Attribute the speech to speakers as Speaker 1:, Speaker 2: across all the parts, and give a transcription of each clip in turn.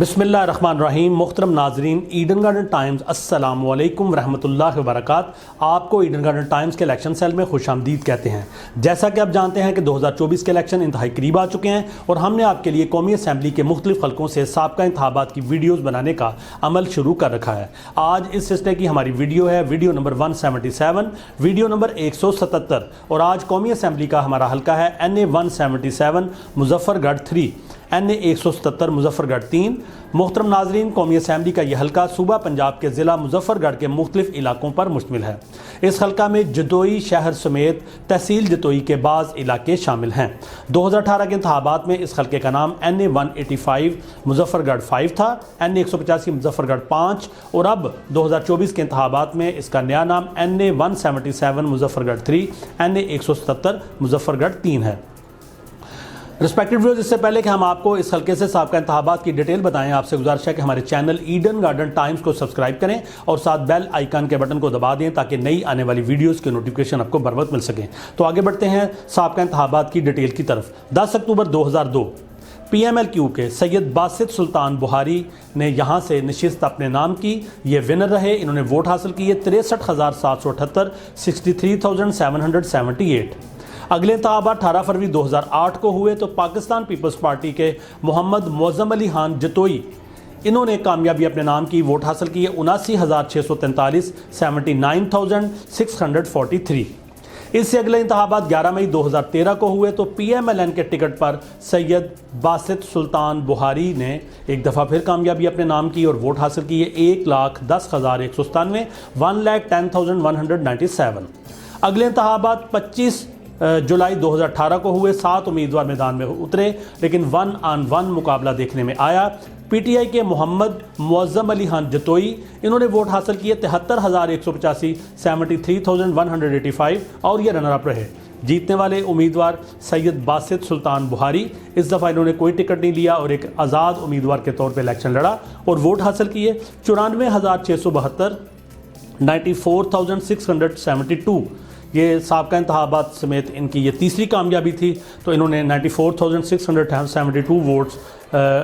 Speaker 1: बिस्मिल्लाहिर्रहमानिर्रहीम। मुहतरम नाजरीन, Eden garden times अस्सलामु अलैकुम रहमतुल्लाहि व बरकातहू। आपको ईडन गार्डन टाइम्स के इलेक्शन सेल में खुशामदीद कहते हैं। जैसा कि आप जानते हैं कि 2024 के इलेक्शन इंतहाई करीब आ चुके हैं और हमने आपके लिए कौमी असम्बली के मुख्तलिफ हल्कों से साबका इंतखाबात की वीडियोज़ बनाने का अमल शुरू कर रखा है। आज इस सिलसिले की हमारी वीडियो है वीडियो नंबर 177, वीडियो नंबर 177, और आज कौमी असम्बली का हमारा हल्का है NA 177 मुजफ्फरगढ़ 3, NA 177 मुजफ्फरगढ़ 3। मोहतरम नाजरीन, कौमी असम्बली का यह हल्का सूबा पंजाब के ज़िला मुजफ्फरगढ़ के मुख्तलिफ इलाकों पर मुश्तमिल है। इस हल्का में जदोई शहर समेत तहसील जदोई के बाज़ इलाके शामिल हैं। 2018 के इंतखाबात में इस हल्के का नाम NA 185 मुजफ्फरगढ़ 5 था, NA 185 मुजफ्फरगढ़ 5, और अब 2024 के इंतखाबात में इसका नया नाम NA 177 मुजफ्फरगढ़ 3, NA 177 मुजफ्फरगढ़ 3 है। रिस्पेक्टेड व्यूअर्स, इससे पहले कि हम आपको इस हल्के से साबका इंतखाबात की डिटेल बताएं, आपसे गुजारिश है कि हमारे चैनल ईडन गार्डन टाइम्स को सब्सक्राइब करें और साथ बेल आइकन के बटन को दबा दें ताकि नई आने वाली वीडियोस के नोटिफिकेशन आपको बर वक्त मिल सकें। तो आगे बढ़ते हैं साबका इंतखाबात की डिटेल की तरफ। 10 अक्टूबर 2002 PMLQ के सैयद बासित सुल्तान बुहारी ने यहाँ से नशिस्त अपने नाम की। ये विनर रहे। इन्होंने वोट हासिल किए 63,778, 63,778। अगले इंतखाबात 18 फरवरी 2008 को हुए तो पाकिस्तान पीपल्स पार्टी के मोहम्मद मोअज़्ज़म अली खान जतोई, इन्होंने कामयाबी अपने नाम की, वोट हासिल किए 79,643, 79,643। इससे अगले इंतखाबात 11 मई 2013 को हुए तो PMLN के टिकट पर सैयद बासित सुल्तान बुहारी ने एक दफ़ा फिर कामयाबी अपने नाम की और वोट हासिल किए 1,10,197, 1,10,197। अगले इंतखाबात 25 जुलाई 2018 को हुए। 7 उम्मीदवार मैदान में उतरे लेकिन 1-on-1 मुकाबला देखने में आया। PTI के मोहम्मद मोअज़्ज़म अली खान जतोई, इन्होंने वोट हासिल किए 73,185, 73,185, और ये रनर अप रहे। जीतने वाले उम्मीदवार सैयद बासित सुल्तान बुहारी, इस दफ़ा इन्होंने कोई टिकट नहीं लिया और एक आज़ाद उम्मीदवार के तौर पर इलेक्शन लड़ा और वोट हासिल किए 94,672, 94,672। ये साबका इंतखाबात समेत इनकी ये तीसरी कामयाबी थी। तो इन्होंने 94,672 वोट्स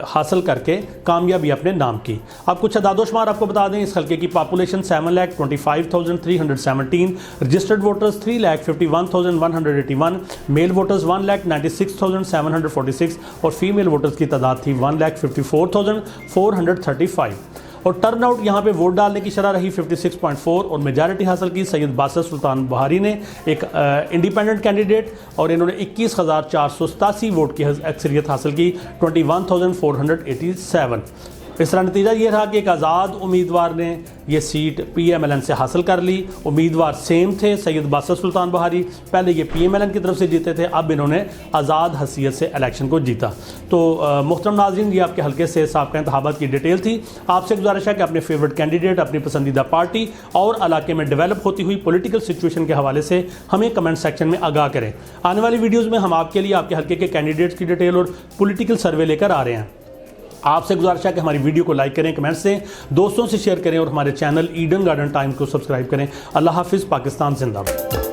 Speaker 1: हासिल करके कामयाबी अपने नाम की। अब कुछ अदादोशुमार आपको बता दें। इस हल्के की population 7,25,317, registered voters 3,51,181, male voters 1,96,746 और फीमेल वोटर्स की तादाद थी 1,54,435। और टर्नआउट यहाँ पे वोट डालने की शरह रही 56.4 और मेजॉरिटी हासिल की सैयद बासित सुल्तान बुहारी ने, एक इंडिपेंडेंट कैंडिडेट, और इन्होंने 21,487 वोट की अक्सरियत हासिल की, 21,487। इस तरह नतीजा ये रहा कि एक आज़ाद उम्मीदवार ने ये सीट PMLN से हासिल कर ली। उम्मीदवार सेम थे, सैयद बासित सुल्तान बुहारी पहले ये PMLN की तरफ से जीते थे, अब इन्होंने आज़ाद हैसियत से इलेक्शन को जीता। तो मुहतरम नाज़रीन, ये आपके हल्के से साबका इंतखाबात की डिटेल थी। आपसे गुजारिश है कि अपने फेवरेट कैंडिडेट, अपनी पसंदीदा पार्टी और इलाके में डेवलप होती हुई पॉलिटिकल सिचुएशन के हवाले से हमें कमेंट सेक्शन में आगाह करें। आने वाली वीडियोज़ में हम आपके लिए आपके हल्के के कैंडिडेट्स की डिटेल और पॉलिटिकल सर्वे लेकर आ रहे हैं। आपसे गुजारिश है कि हमारी वीडियो को लाइक करें, कमेंट्स दें, दोस्तों से शेयर करें और हमारे चैनल ईडन गार्डन टाइम्स को सब्सक्राइब करें। अल्लाह हाफिज़। पाकिस्तान जिंदाबाद।